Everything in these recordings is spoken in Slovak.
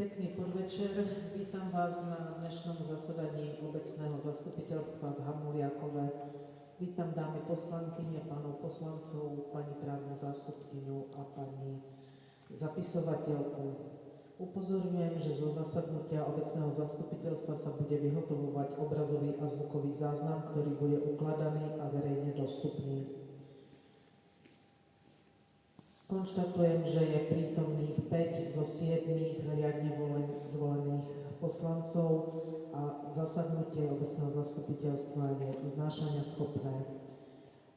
Pekný podvečer. Vítam vás na dnešnom zasadaní obecného zastupiteľstva v Hamuliakove. Vítam dámy poslankyne, pánov poslancov, pani právnu zástupkyňu a pani zapisovateľku. Upozorňujem, že zo zasadnutia obecného zastupiteľstva sa bude vyhotovovať obrazový a zvukový záznam, ktorý bude ukladaný a verejne dostupný. Konštatujem, že je prítomných 5 zo 7 riadne zvolených poslancov a zasadnutie obecného zastupiteľstva je uznášania schopné.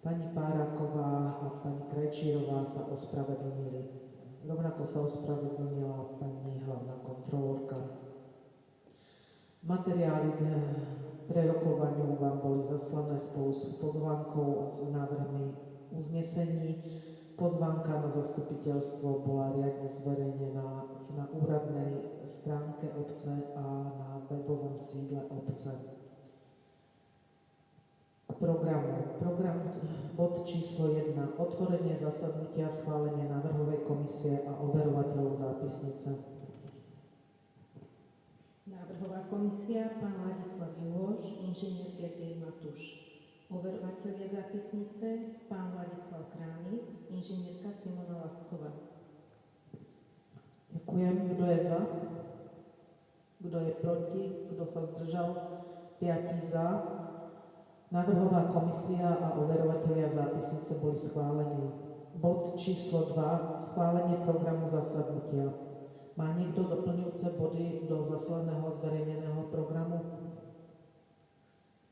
Pani Páraková a pani Krajčírová sa ospravedlnili. Rovnako sa ospravedlnila pani hlavná kontrolórka. Materiály k prerokovaniu vám boli zaslané spolu s pozvánkou a s návrhmi uznesení. Pozvánka na zastupiteľstvo bola riadne zverejnená na úradnej stránke obce a na webovom sídle obce. K programu. Bod číslo 1. Otvorenie zasadnutia, schválenie návrhovej komisie a overovateľov zápisnice. Návrhová komisia, pán Ladislav Juhoš, inžinier Gergej Matuš. Overovatelia zápisnice, pán Ladislav Kránic, inžinierka Simona Lacková. Ďakujem. Kto je za? Kto je proti? Kto sa zdržal? 5 za. Návrhová komisia a overovatelia zápisnice boli schválení. Bod číslo 2. Schválenie programu zasadnutia. Má niekto doplňujúce body do zaslaného zverejneného programu?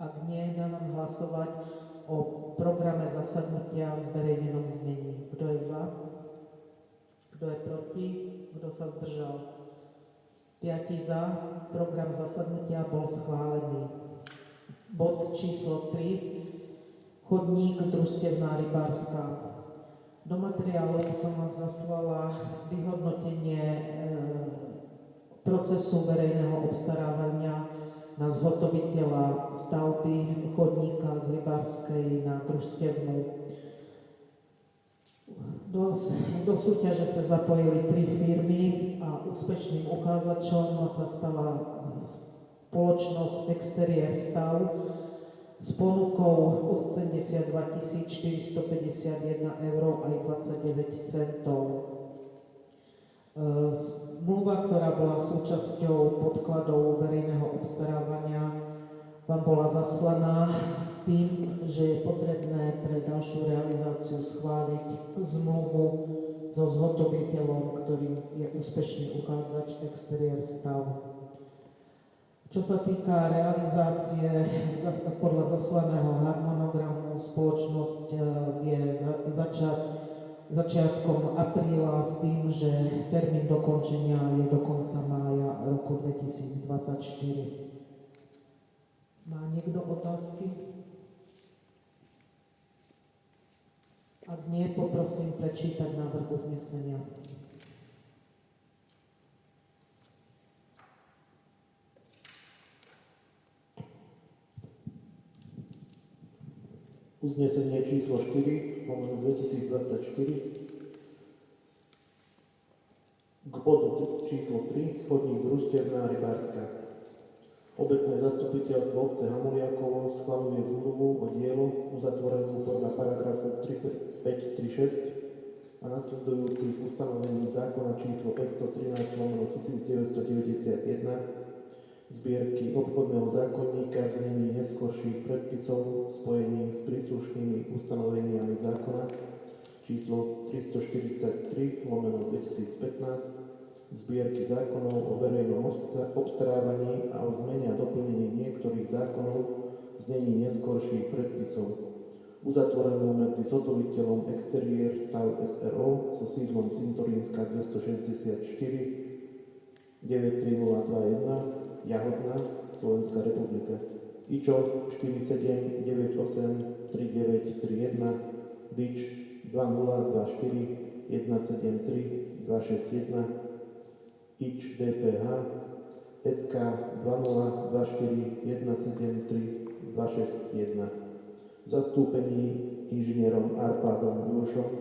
Ak nie, dávam hlasovať o programe zasadnutia v zverejnenom znení. Kto je za? Kto je proti? Kto sa zdržal? 5 za. Program zasadnutia bol schválený. Bod číslo 3. Chodník Družstevná Rybárska. Do materiálu som vám zaslala vyhodnotenie procesu verejného obstarávania na zhotoviteľa stavby chodníka z Rybárskej na Družstevnú. Do súťaže sa zapojili 3 firmy a úspešným uchádzačom sa stala spoločnosť Exteriér Stav s ponukou 82 451 eur aj 29 centov. Zmluva, ktorá bola súčasťou podkladov verejného obstarávania, vám bola zaslaná s tým, že je potrebné pre ďalšiu realizáciu schváliť zmluvu so zhotoviteľom, ktorým je úspešný uchádzač Exteriér Stav. Čo sa týka realizácie podľa zaslaného harmonogramu, spoločnosť vie začať začiatkom apríla s tým, že termín dokončenia je do konca mája roku 2024. Má niekto otázky? Ak nie, poprosím prečítať návrh uznesenia. Uznesenie číslo 4/2024 k bodu číslo 3 chodník Družstevná Rybárska. Obecné zastupiteľstvo obce Hamuliakovo schvaľuje zmluvu o dielo uzatvorenú podľa paragrafu 3536 a nasledujúcich ustanovení zákona číslo 513/1991 zbierky obchodného zákonníka v znení neskorších predpisov v spojení s príslušnými ustanoveniami zákona číslo 343/2015 zbierky zákonov o verejnom obstarávaní a o zmene a doplnení niektorých zákonov v znení neskorších predpisov uzatvorenú medzi zhotoviteľom Exteriér Stav SRO so sídlom Cintorínska 264 93021 Jahodná, Slovenská republika. IČO 47983931 DIČ 2024 173 261 IČ DPH SK 2024 173 261 v zastúpení inžinierom Arpádom Jurošom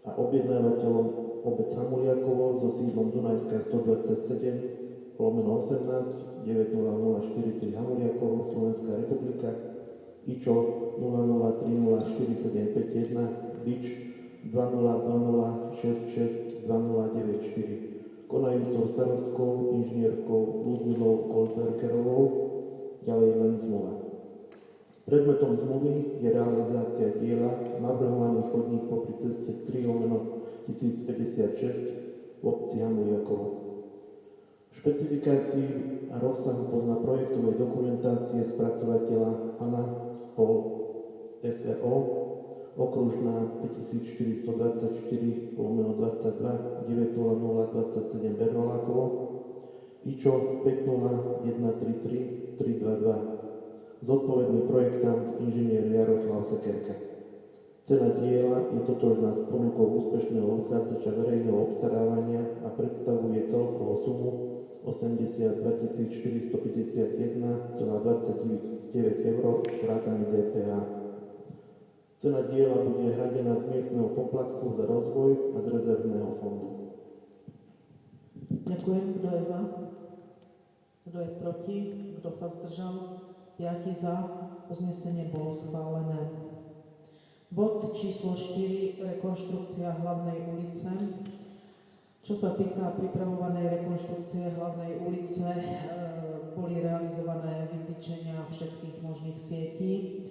a objednávateľom obec Hamuliakovo so sídlom Dunajská 127 /18 900443 Hamuliakovo, Slovenská republika, IČO 00304751 DIČ 2020662094, konajúcou starostkou inžinierkou Ludmilou Goldbergerovou, ďalej len zmluva. Predmetom zmluvy je realizácia diela navrhovaný chodník popri ceste 3/1056 v obci Hamuliakovo. V špecifikácii a rozsahu podľa projektovej dokumentácie spracovateľa PANA SPOL SRO okružná 5424/22 900027 Bernolákovo, IČO 50133 322. Zodpovedný projektant inžinier Jaroslav Sekerka. Cena diela je totožná s ponukou úspešného uchádzača verejného obstarávania a predstavuje celkovú sumu 82 451,29 eur vrátane DPH. Cena diela bude hradená z miestneho poplatku za rozvoj a z rezervného fondu. Ďakujem. Kto je za? Kto je proti? Kto sa zdržal? 5 za. Uznesenie bolo schválené. Bod číslo 4. Rekonštrukcia hlavnej ulice. Čo sa týka pripravovanej rekonštrukcie hlavnej ulice, boli realizované vytýčenia všetkých možných sietí,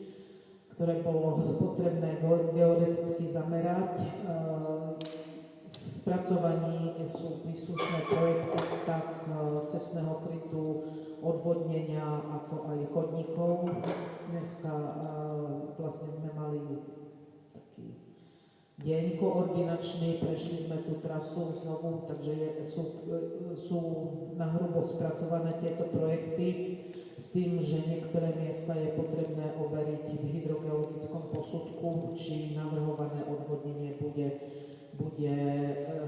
ktoré bolo potrebné geodeticky zamerať. V spracovaní sú príslušné projekty tak cestného krytu, odvodnenia, ako aj chodníkov. Dneska vlastne sme mali taký deň koordinačný, prešli sme tú trasu znovu, takže sú nahrubo spracované tieto projekty s tým, že niektoré miesta je potrebné overiť v hydrogeologickom posudku, či navrhované odvodnenie bude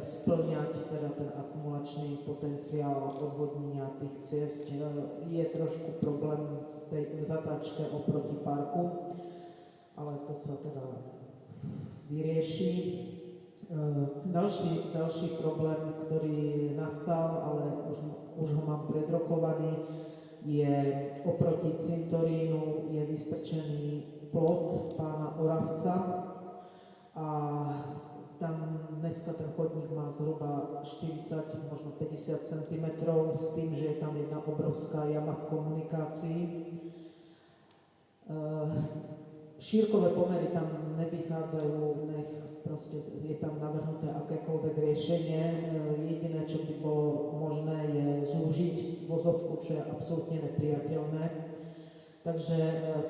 spĺňať teda ten akumulačný potenciál odvodnenia tých ciest. Je trošku problém v tej zatáčke oproti parku, ale to sa teda vyrieši. Ďalší problém, ktorý nastal, ale už ho mám predrokovaný, je oproti cintorínu je vystrčený plot pána Oravca a tam dneska ten chodník má zhruba 40, možno 50 cm, s tým, že je tam jedna obrovská jama v komunikácii. Šírkové pomery tam nevychádzajú, nech proste je tam navrhnuté akékoľvek riešenie. Jediné, čo by bolo možné, je zúžiť vozovku, čo je absolútne nepriateľné. Takže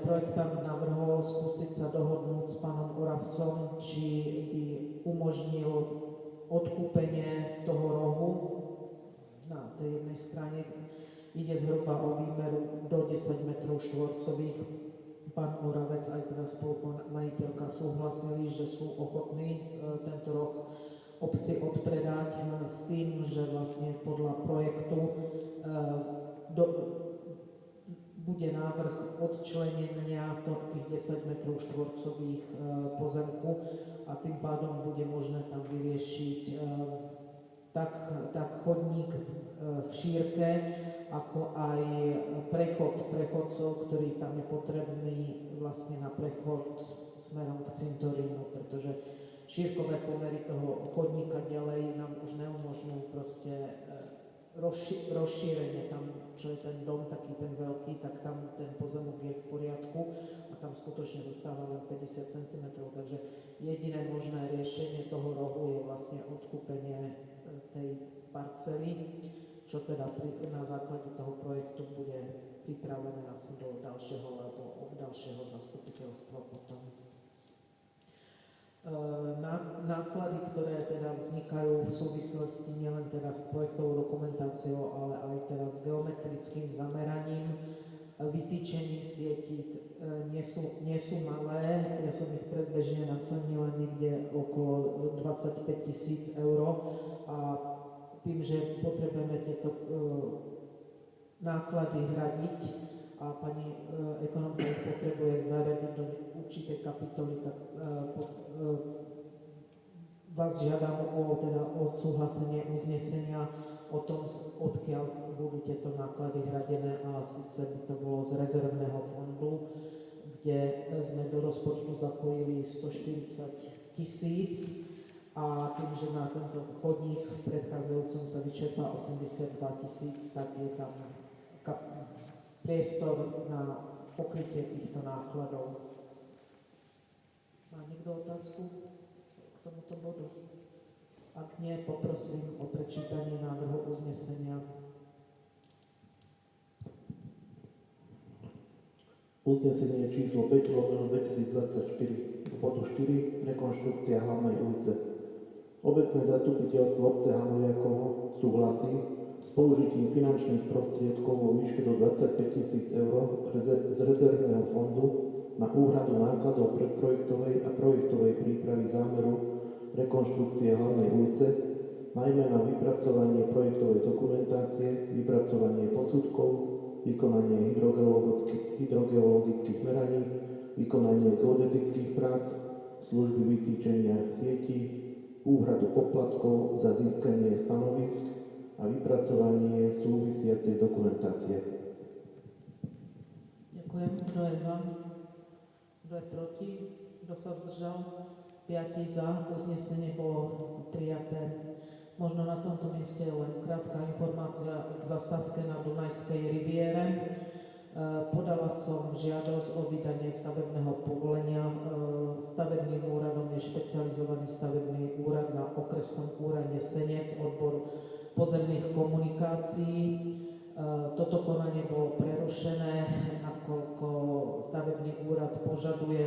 projektant navrhol skúsiť sa dohodnúť s pánom Oravcom, či by umožnil odkúpenie toho rohu na tej jednej strane. Ide zhruba o výmeru do 10 metrov štvorcových. Pán Oravec aj teda spolumajiteľka súhlasili, že sú ochotní tento roh obci odpredať s tým, že vlastne podľa projektu bude návrh odčlenenia tých 10 metrov štvorcových pozemku a tým pádom bude možné tam vyriešiť tak chodník v šírke, ako aj prechodcov, ktorý tam je potrebný vlastne na prechod smerom k cintorínu, pretože šírkové pomery toho chodníka ďalej nám už neumožňujú proste rozšírenie tam, čo je ten dom, taký ten veľký, tak tam ten pozemok je v poriadku a tam skutočne dostáva len 50 cm, takže jediné možné riešenie toho rohu je vlastne odkúpenie tej parcely, čo teda na základe toho projektu bude pripravené asi do ďalšieho alebo od ďalšieho zastupiteľstva potom. Náklady, ktoré teda vznikajú v súvislosti nielen teda s projektovou dokumentáciou, ale aj teda s geometrickým zameraním, vytýčením sietí nie sú malé. Ja som ich predbežne nacenila niekde okolo 25 000 eur a tým, že potrebujeme tieto náklady hradiť a pani ekonomka ich potrebuje zaradiť do určitej kapitoly, tak vás žiadam o súhlasenie uznesenia o tom, odkiaľ budú tieto náklady hradené, a síce by to bolo z rezervného fondu, kde sme do rozpočtu zapojili 140 000 a tým, že na tento chodník v predchádzajúcom sa vyčerpá 82 000, tak je tam priestor na pokrytie týchto nákladov. Má niekto otázku k tomuto bodu? Ak nie, poprosím o prečítanie návrhu uznesenia. Uznesenie číslo 5/2024 k bodu 4 rekonštrukcia hlavnej ulice. Obecné zastupiteľstvo obce Hamuliakovo súhlasí s použitím finančných prostriedkov vo výške do 25 000 eur z rezervného fondu na úhradu nákladov predprojektovej a projektovej prípravy zámeru rekonštrukcie hlavnej ulice, najmä na vypracovanie projektovej dokumentácie, vypracovanie posudkov, vykonanie hydrogeologických meraní, vykonanie geodetických prác, služby vytýčenia sietí, úhradu poplatkov za získanie stanovisk a vypracovanie súvisiacej dokumentácie. Ďakujem. Kto je za? Kto je proti? Kto sa zdržal? 5 za. Uznesenie bolo prijaté. Možno na tomto mieste len krátka informácia k zastávke na Dunajskej riviére. Podala som žiadosť o vydanie stavebného povolenia. Stavebným úradom je špecializovaný stavebný úrad na okresnom úrade Senec, odbor pozemných komunikácií. Toto konanie bolo prerušené, nakoľko stavebný úrad požaduje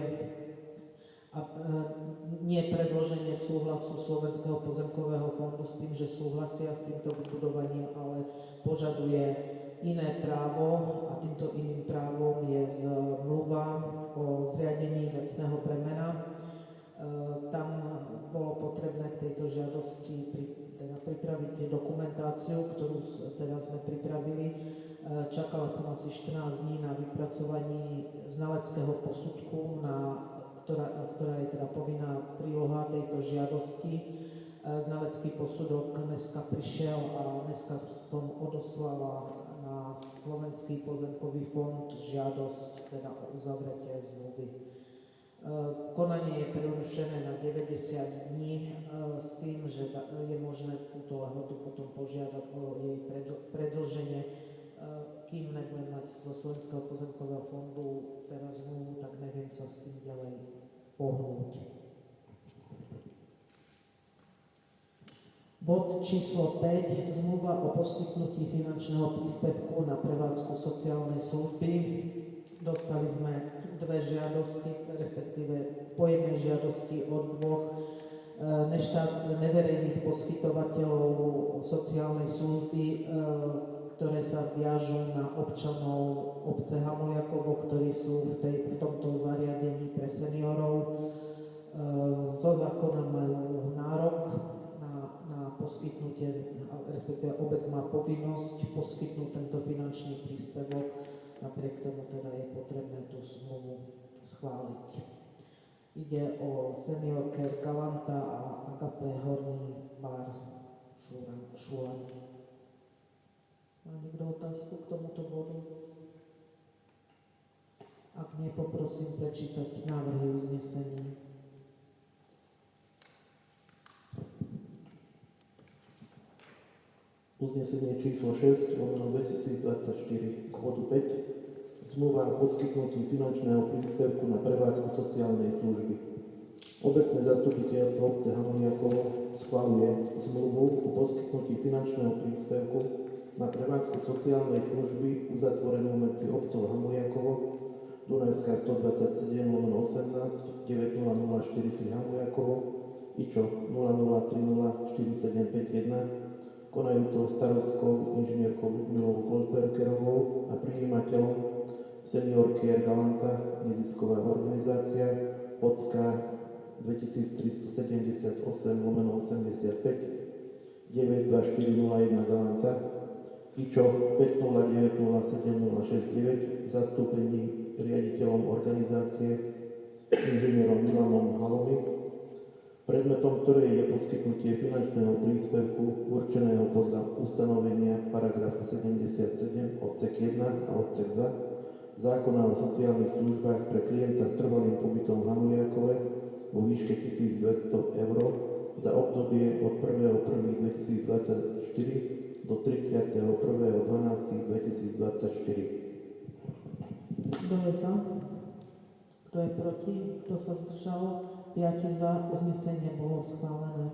nie predloženie súhlasu Slovenského pozemkového fondu s tým, že súhlasia s týmto vybudovaním, ale požaduje iné právo, a týmto iným právom je zmluva o zriadení vecného bremena. Tam bolo potrebné k tejto žiadosti pripraviť dokumentáciu, ktorú sme pripravili. Čakala som asi 14 dní na vypracovaní znaleckého posudku, ktorá je teda povinná príloha tejto žiadosti. Znalecký posudok dneska prišiel a dneska som odoslala na Slovenský pozemkový fond žiadosť teda o uzavretie zmluvy. Konanie je prerušené na 90 dní s tým, že je možné túto lehotu potom požiadať o jej predĺženie. Kým nebudem mať zo Slovenského pozemkového fondu teraz zmluvu, tak neviem sa s tým ďalej pohnúť. Bod číslo 5. Zmluva o poskytnutí finančného príspevku na prevádzku sociálnej služby. Dostali sme dve žiadosti, respektíve po jednej žiadosti od dvoch neverejných poskytovateľov sociálnej služby, ktoré sa viažú na občanov obce Hamuliakovo, ktorí sú v tomto zariadení pre seniorov. Zo zákona majú nárok na poskytnutie, respektíve obec má povinnosť poskytnúť tento finančný príspevok, napriek tomu teda je potrebné tú zmluvu schváliť. Ide o Senior Care Galanta a Agape Horný bar Šulaň. Má niekto otázku k tomuto bodu? Ak nie, poprosím prečítať návrhy uznesení. Uznesenie číslo 6/2024 k bodu 5. Zmluva o poskytnutí finančného príspevku na prevádzku sociálnej služby. Obecné zastupiteľstvo obce Hamuliakovo schvaľuje zmluvu o poskytnutí finančného príspevku na prevádzku sociálnej služby uzatvorenú medzi obcov Hamuliakovo, Dunajská 127/18 90043 Hamuliakovo, IČO 00304751, konajúcou starostkou inžinierkou Ľudmilou Goldbergerovou a prijímateľom Senior Care Galanta, nezisková organizácia, Ocka 2378/85 92401 Galanta, IČO 5090769 v zastúpení riaditeľom organizácie inžinierom Milanom Halomy, predmetom ktorej je poskytnutie finančného príspevku určeného podľa ustanovenia paragrafu 77 odsek 1 a odsek 2 zákona o sociálnych službách pre klienta s trvalým pobytom v Hanuliakove vo výške 1 200 eur za obdobie od 1.1.2024 do 31.12.2024. Kto je za? Kto je proti? Kto sa zdržal? 5 za. Uznesenie bolo schválené.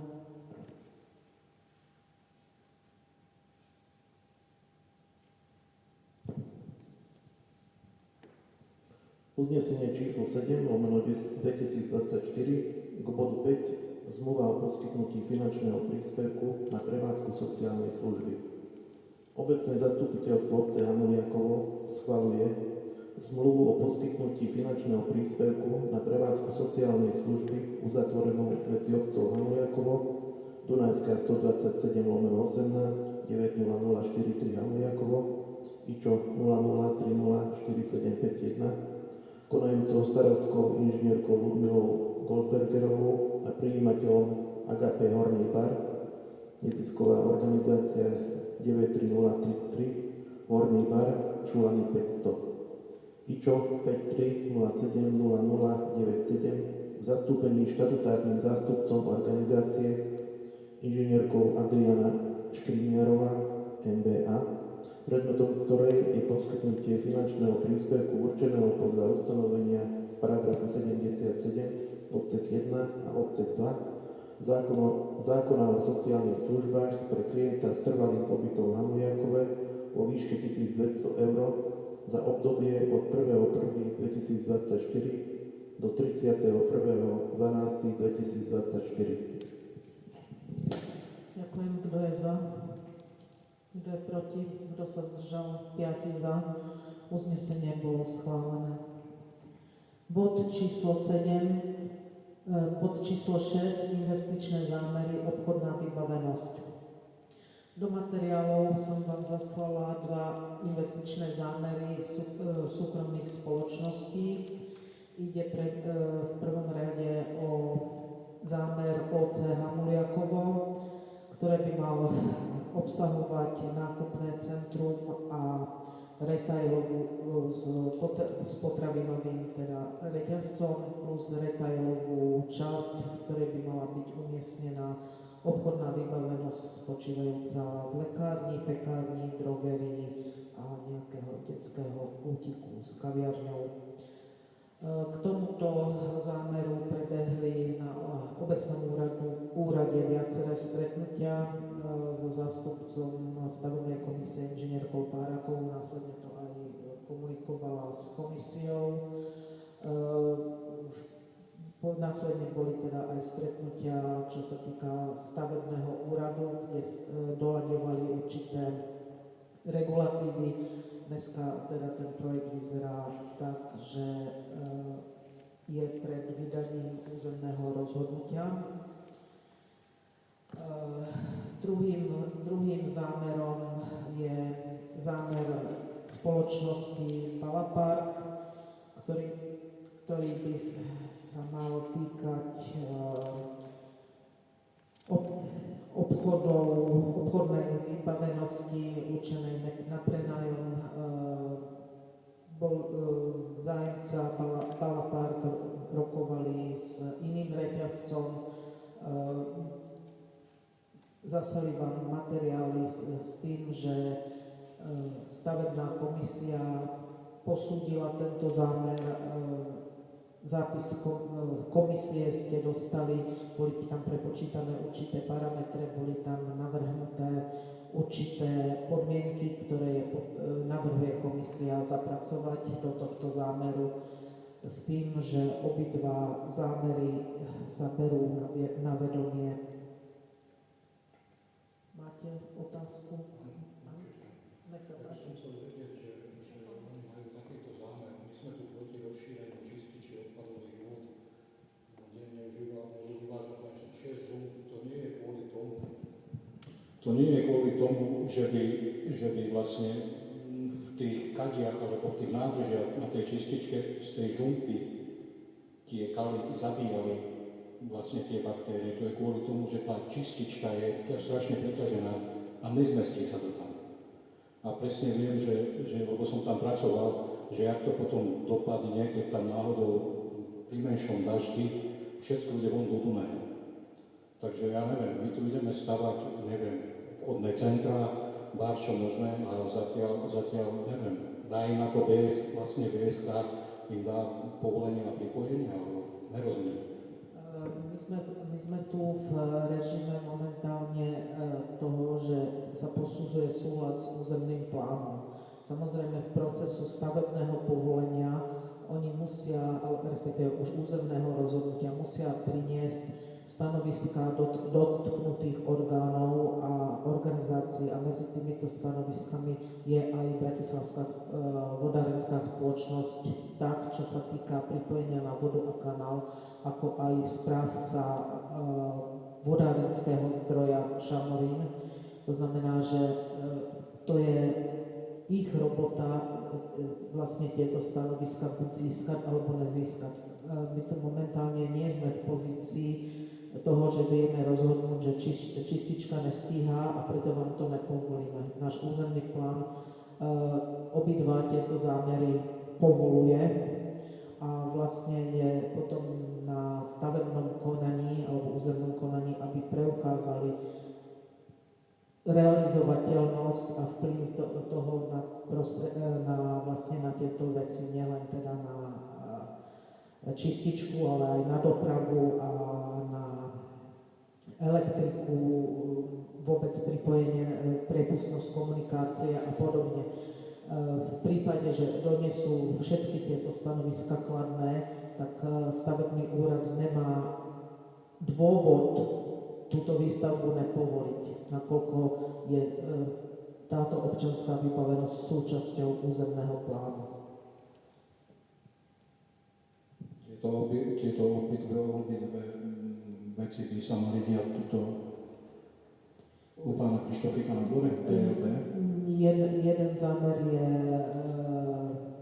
Uznesenie číslo 7/2024 k bodu 5 Zmluva o poskytnutí finančného príspevku na prevádzku sociálnej služby. Obecné zastupiteľstvo obce Hanuliakovo schvaľuje zmluvu o poskytnutí finančného príspevku na prevádzku sociálnej služby uzatvorenú medzi obcou Hanuliakovo, Dunajská 127/18 900443 Hanuliakovo, IČO 00304751, konajúcou starostkou inžinierkou Ludmilou Goldbergerovou a prijímateľom Agape Horný bar, nezisková organizácia 93033 Horný bar, Šulany 500. IČO 53070097 v zastúpení štatutárnym zástupcom organizácie inžinierkou Adriana Škriniarová, MBA, predmetom ktorej je poskytnutie finančného príspevku určeného podľa ustanovenia paragrafu 77 odsek 1 a odsek 2 zákona o sociálnych službách pre klienta s trvalým pobytom v Hanuliakove vo výške 1200 eur za obdobie od 1.1.2024 do 31.12.2024. Ďakujem. Kto je za? Kto je proti? Kto sa zdržal? 5 za. Uznesenie bolo schválené. Bod číslo 6. Investičné zámery, obchodná vybavenosť. Do materiálov som vám zaslala 2 investičné zámery súkromných spoločností. Ide v prvom rade o zámer OC Hanuliakovo, ktoré by mal obsahovať nákupné centrum a retailovú s potravinovým teda reťazcom plus retailovú časť, v ktorej by mala byť umiestnená obchodná vybavenosť spočívajúca v lekárni, pekárni, drogerii a nejakého detského útiku s kaviarňou. K tomuto zámeru prebehli na obecnom úrade viaceré stretnutia so zástupcom stavebnej komisie inžinierkou Párakovou, následne to aj komunikovala s komisiou. Následne boli teda aj stretnutia, čo sa týka stavebného úradu, kde doľaďovali určité regulatívy. Dneska teda ten projekt vyzerá tak, že je pred vydaním územného rozhodnutia. Druhým zámerom je zámer spoločnosti Palapark, ktorý by sa mal týkať obchodnej vybavenosti určenej na prenájom. Zájemca Palapark rokovali s iným reťazcom. Zaslali vám materiály s tým, že stavebná komisia posúdila tento zámer. Zápis komisie ste dostali, boli tam prepočítané určité parametre, boli tam navrhnuté určité podmienky, ktoré navrhuje komisia zapracovať do tohto zámeru s tým, že obidva zámery sa berú na vedomie. Máte otázku? Nech sa páči. Ja som chcel vedieť, že oni majú takýto zámer. My sme tu proti rozšíreniu čističi odpadových vôd, kde môžu vyvážať len 6 žúb. To nie je kvôli tomu. To nie je kvôli tomu, že by vlastne v tých kadiach alebo v tých nádržiach na tej čističke z tej žumpy tiekali, zabíjali vlastne tie baktérie. To je kvôli tomu, že tá čistička je strašne preťažená a nezmestí sa to tam. A presne viem, že lebo som tam pracoval, že jak to potom dopadne, keď tam náhodou pri menšom daždi všetko ide von do Dunaja. Takže ja neviem, my tu ideme stavať, neviem, obchodné centra, čo možné, a zatiaľ neviem, dá im ako vlastne BSK im dá povolenie na pripojenie, alebo nerozumiem. My sme tu v režime momentálne toho, že sa posudzuje súlad s územným plánom. Samozrejme v procesu stavebného povolenia oni musia, respektíve už územného rozhodnutia, musia priniesť stanoviská dotknutých orgánov a organizácií a medzi týmito stanoviskami je aj Bratislavská vodárenská spoločnosť, tak čo sa týka pripojenia na vodu a kanál, ako aj správca vodárenského zdroja Šamorín. To znamená, že to je ich robota vlastne tieto stanoviska buď získať alebo nezískať. My tu momentálne nie sme v pozícii toho, že vieme rozhodnúť, že čistička nestíhá a preto vám to nepovolíme. Náš územný plán obidva tieto zámery povoluje a vlastne je potom na stavebnom konaní alebo územnom konaní, aby preukázali realizovateľnosť a vplyv toho vlastne na tieto veci, nielen teda na čističku, ale aj na dopravu a na elektriku, vôbec pripojenie, priepustnosť komunikácie a podobne. V prípade, že donesú všetky tieto stanoviska kladné, tak stavebný úrad nemá dôvod túto výstavbu nepovoliť, nakoľko je táto občianská vybavenosť súčasťou územného plánu. Tieto obidve veci by sa mali diať tuto u pána Krištofika na dvore, DLB. Jeden zámer je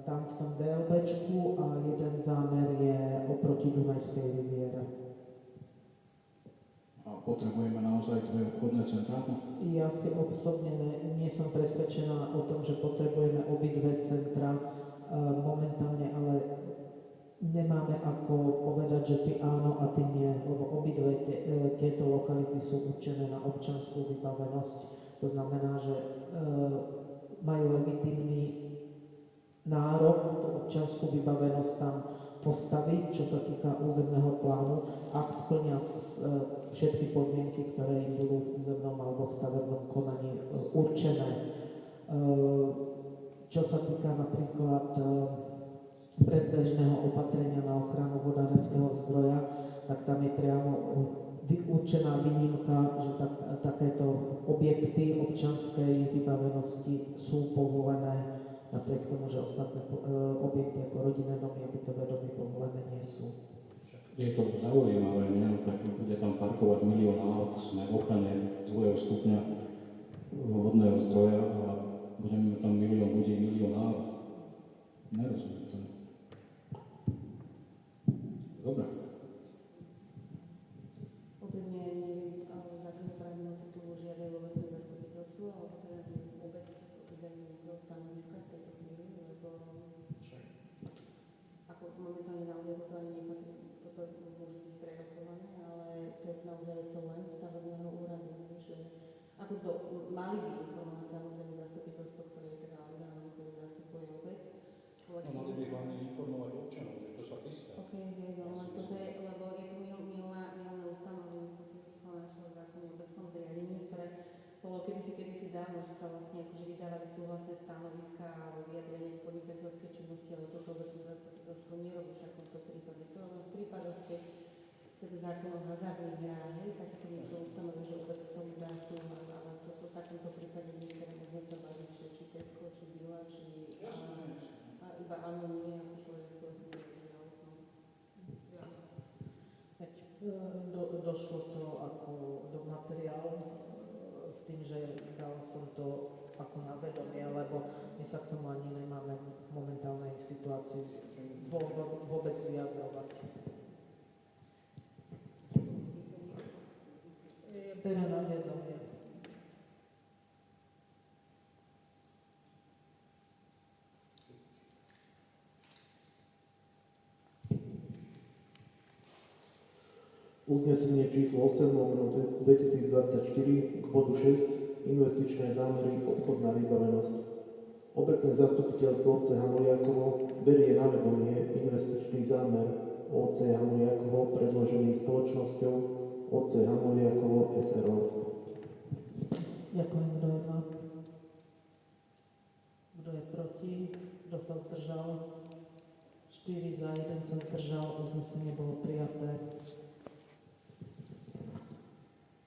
tam v tom DLBčku a jeden zámer je oproti Dunajskej riviere. A potrebujeme naozaj dve obchodné centrá? Ja si osobne nie som presvedčená o tom, že potrebujeme obidve centra momentálne, ale nemáme ako povedať, že ty áno a ty nie, lebo obidve tieto lokality sú určené na občiansku vybavenosť. To znamená, že majú legitímny nárok tú občiansku vybavenosť tam postaviť, čo sa týka územného plánu, ak splnia všetky podmienky, ktoré im budú v územnom alebo v stavebnom konaní určené. Čo sa týka napríklad predbežného opatrenia na ochranu vodárenského zdroja, tak tam je priamo určená výnimka, že takéto objekty občianskej vybavenosti sú povolené, napriek tomu, že ostatné objekty ako rodinné domy a bytové domy povolené nie sú. Je to zaujímavé, nie? Tak bude tam parkovať milión aut, sme v ochrane 2. stupňa vodného zdroja a budeme mať tam milión ľudí, milión aut. Nerozumiem to. Dobre. Úprimne neviem, zákonodárne o titulu žiadajú obecné zastupiteľstvo, alebo teda obec vydajú nejakého stanoviska v tejto chvíli, lebo ako momentálne naozaj toto ani nepatrí, toto môže byť prerokované, ale to je naozaj to len stavebného úradu, že ako mali by informovať samozrejme zastupiteľstvo, ktoré je teda orgánom, ktoré zastupuje obec. No mali by hlavne informovať občanov, že čo sa chystá. OK, hej, no len toto je, lebo je tu milné ustanovenie, som si našla v zákone o obecnom zriadení, ktoré bolo kedysi dávno, že sa vlastne akože vydávali súhlasné stanoviská alebo vyjadrenie k podnikateľskej činnosti, ale toto obecné zastupiteľstvo nerobí v takomto prípade. To v prípadoch, keď teda zákon o hazardných hrách, hej, tak to niečo ustanoví, že obec k tomu dá súhlas, ale toto v takomto prípade nie, teda môžeme sa baviť, či Tesco, či Bila, či iba áno, nie, ako povedať svojho rozdiel. Došlo to ako do materiálu s tým, že dala som to ako na vedomie, lebo my sa k tomu ani nemáme v momentálnej situácii vôbec vyjadrovať. Teda na vedomie. Uznesenie číslo 8/2024 k bodu 6 investičné zámery obchodná vybavenosť. Obecné zastupiteľstvo obce Hanuliakovo berie na vedomie investičný zámer OC Hanuliakovo predložený spoločnosťou OC Hanuliakovo SRO. Ďakujem, kto je za. Kto je proti? Kto sa zdržal? 4 za, 1 sa zdržal. Uznesenie bolo prijaté.